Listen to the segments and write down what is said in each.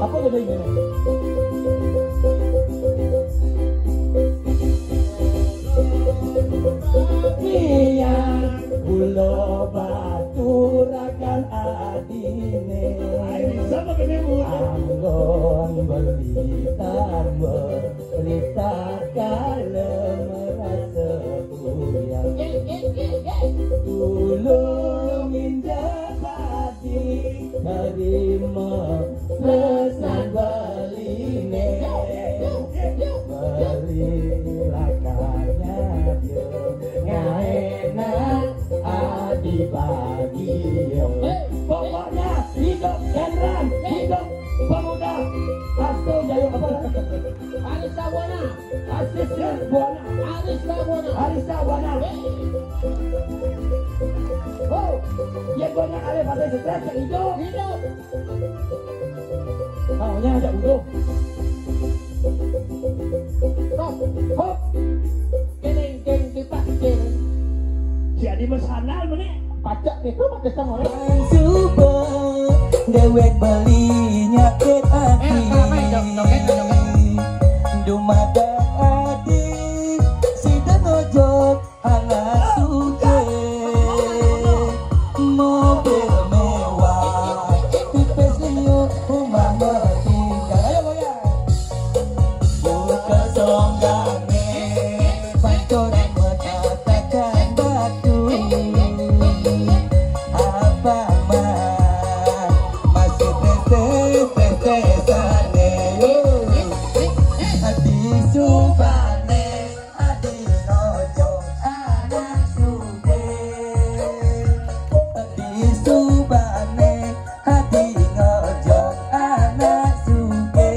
Apa gede ini? Iya, bulo baturakan adine. Sama gedemu. Anggon belitar kalem rasa buyang. Tulungin dapati terima pesan beline. Belilah kanya dia ngaenak adi bagi. Pokoknya hidup Hendran, hidup pemuda Asto Jayo apa? Arista Buana, Asisten Buana, Arista Buana, Arista Buana. Oh, yang Buana ale pakai stres yang hidup. Hidup. Maunya ada udah. Stop, hop. Keng dipakai. Jadi bersanal mana? Pajak itu pakai sama orang. Subuh dewek belinya ke hati. Dumada adik sidang ojok anak suke. Mobil mewah tipes liu rumah bertingkat. Ayo goyang. Buka songgane pancoran berkatakan batu. Apa masih tete-tete-tete hati subane adi nojong anak sude. Hati subane hati nojong anak sude.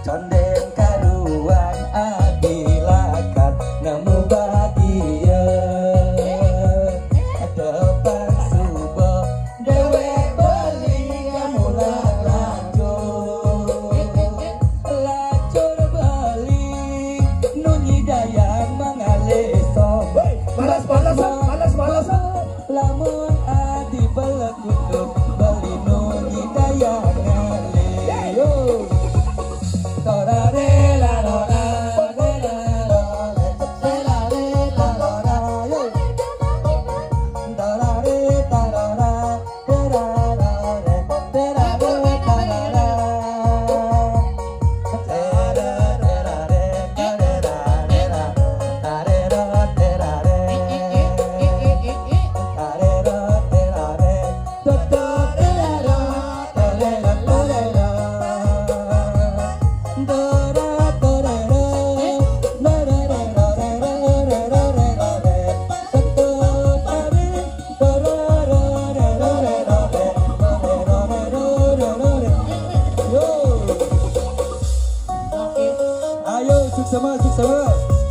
Condeng karuan adi lakat nemu bahagia. Depan subuh dewe beli kamu lacur beli nunyi dayang mangaleso. Balas lamun adi belekutuk beli nunyi dayang ngale. Torare la lora sama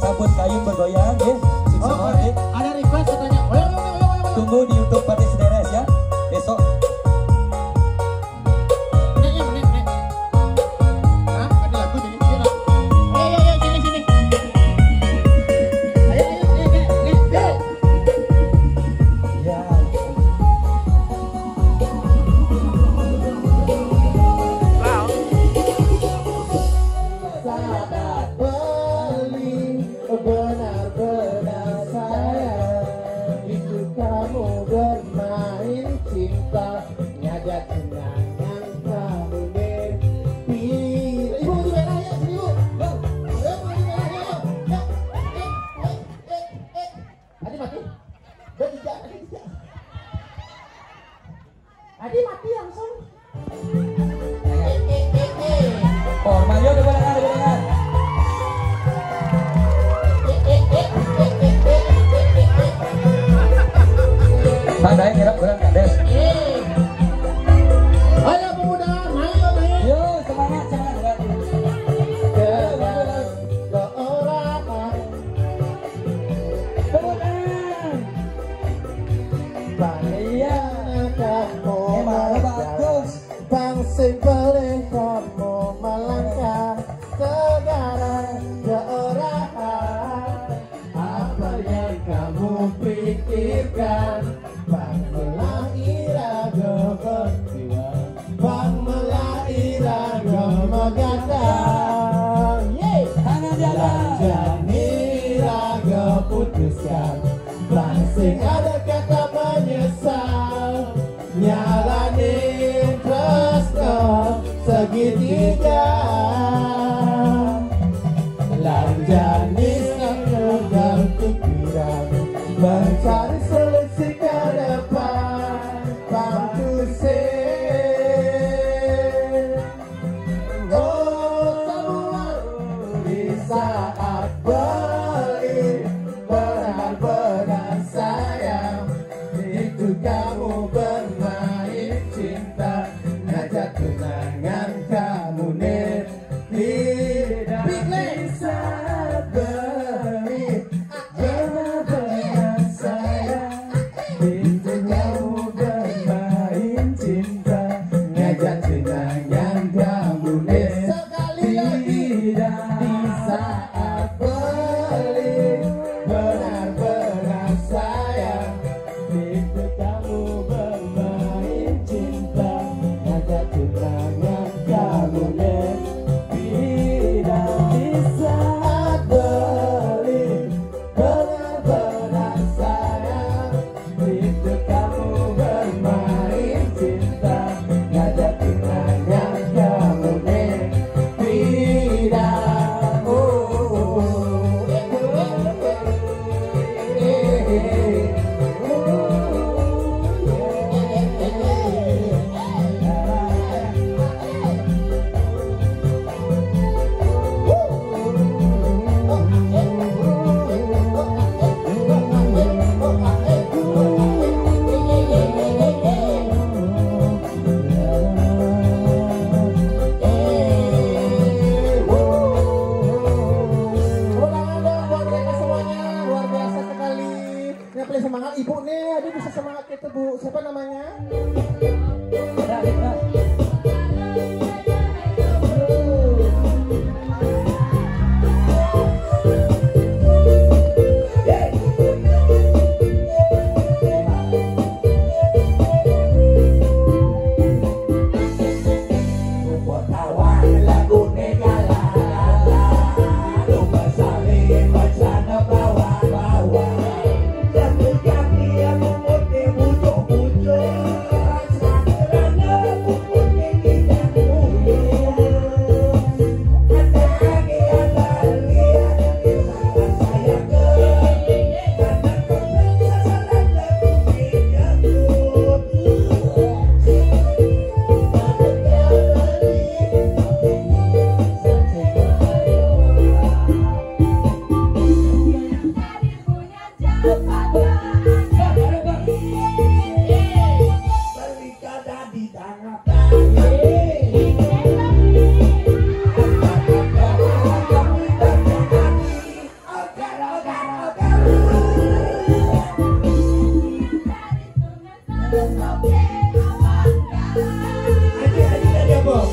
sabun kayu bergoyang ya. Sama ada request katanya. Tunggu di YouTube Partai Sederes ya besok. Benar-benar sayang itu kamu bermain cinta nyajak kenangan kamu mimpi. Ibu juga nanya ibu. Adi mati. Adi mati langsung. Oh, Mario dengar. Pandai ngira kurang kades. segitiga lanjani sekedar pikiran mencari solusi ke depan pantusin. Oh semua di saat beli benar-benar sayang itu kamu bermain cinta ngajak kenangan kamu nih tidak bisa beli benar-benar sayang itu kamu bermain cinta ngajak kenangan kamu nih tidak di saat beli benar-benar sayang itu kamu bermain cinta ngajak kenangan kamu nih tidak di saat beli benar-benar sayang itu kamu bermain cinta ngajak kenangan kamu nih tidak. Paling semangat ibu nih, aduh bisa semangat gitu bu. Siapa namanya?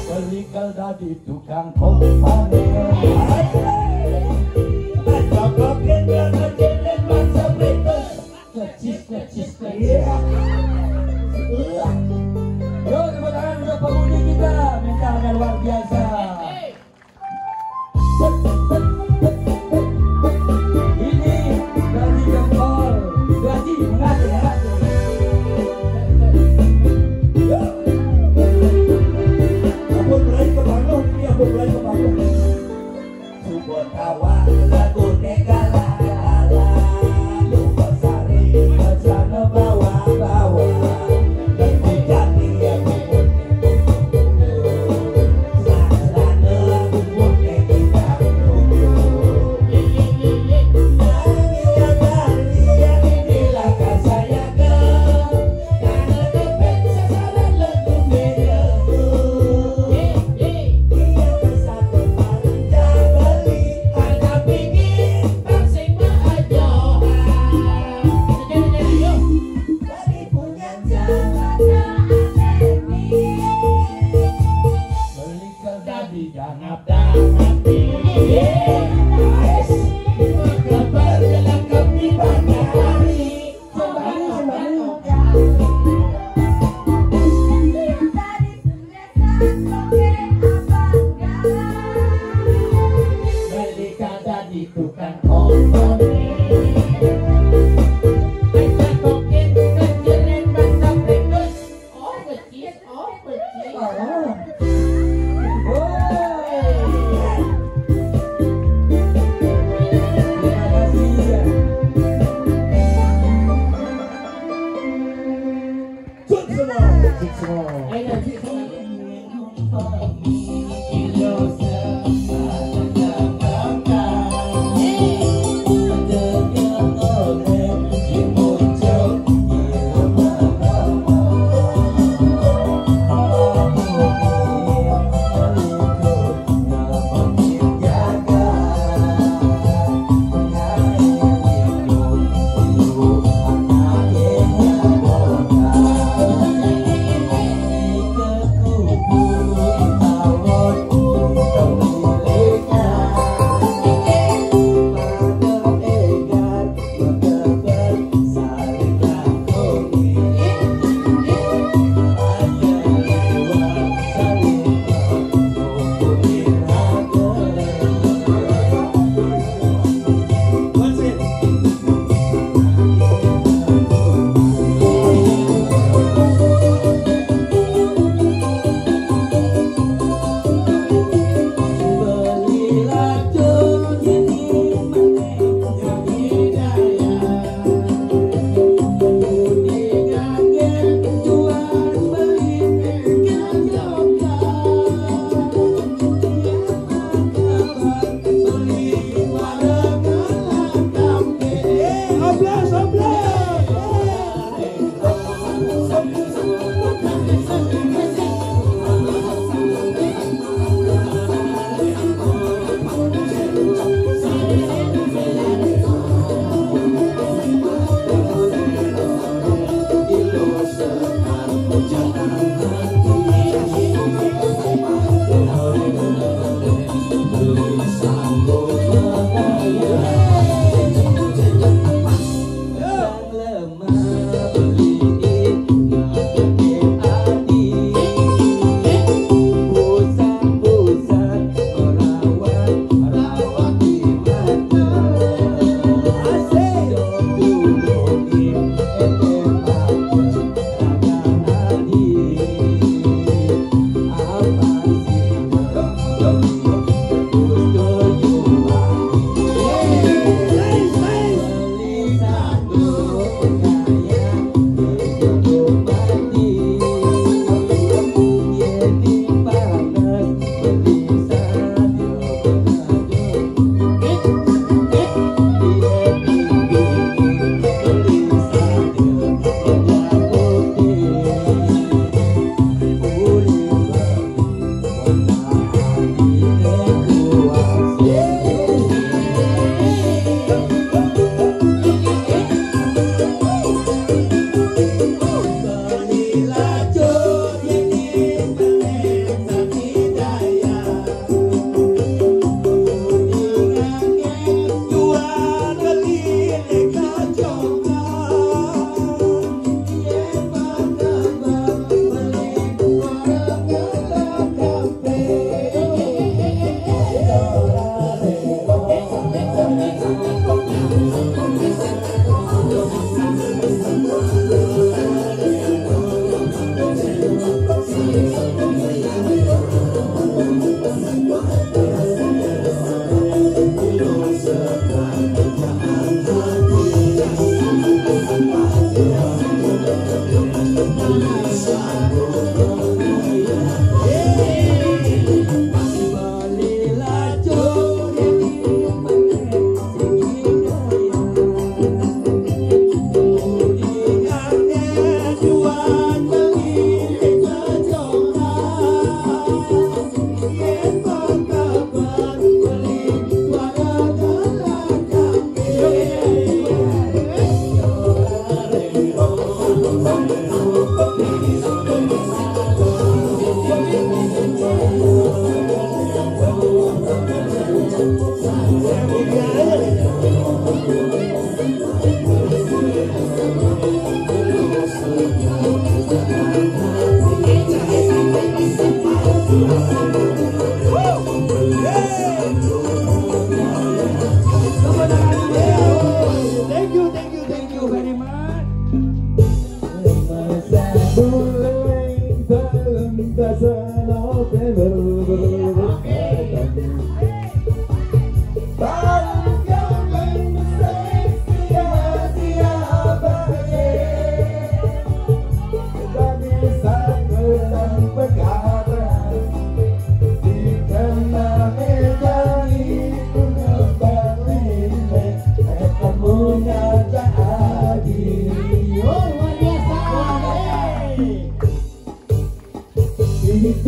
Berikan tadi tukang kompani yo tepuk tangan untuk pengundi kita mentalnya luar biasa. Ini dari Gempol gaji mengatur. Subon kawan lagu negala lupa sari bacana bawa-bawa lebih jadi yang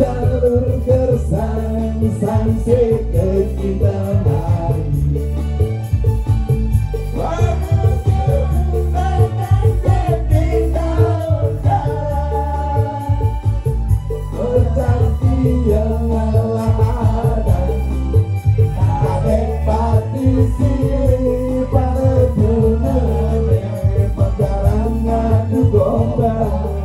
Jalur gersang-sang kita mari yang ada patisi pada dunia pekarangan gombal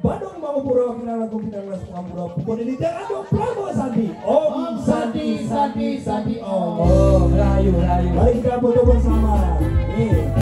Bandung Mangupuro kita lagu kita Mangupuro pukul ini jangan dong Prabowo Sandi Om Sandi Sandi Sandi Om Rayu Mari kita foto bersama.